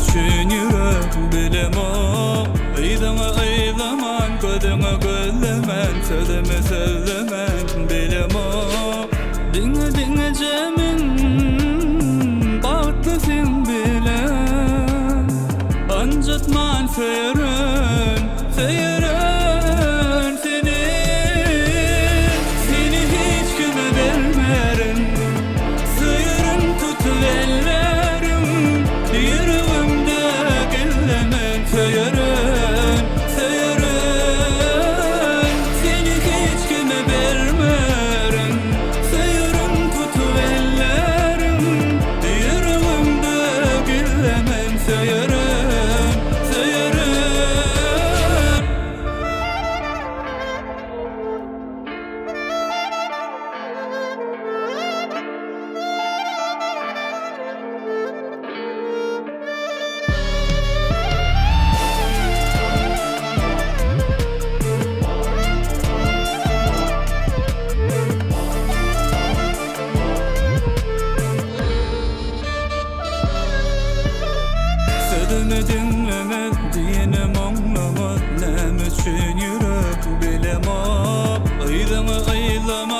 üçün yürek bilemem. Aydana aylaman, gözüme gözlemen, sözüme sözlemen bilemem. Dinle dinle cemin, bağıtlısın bilen. Anjatman seyren, seyren seni. Seni hiç kime vermerim. Sıyırın tutul ellerim, yüreğimde gillemen seyren, seyren. Seni hiç kime vermerim. Sıyırın tutul ellerim, yüreğimde gillemen seyren, seyren. Sözümü dinlemez, diyenim anlamaz. Nem üçün yürek bilemem. Aydana aylamaz.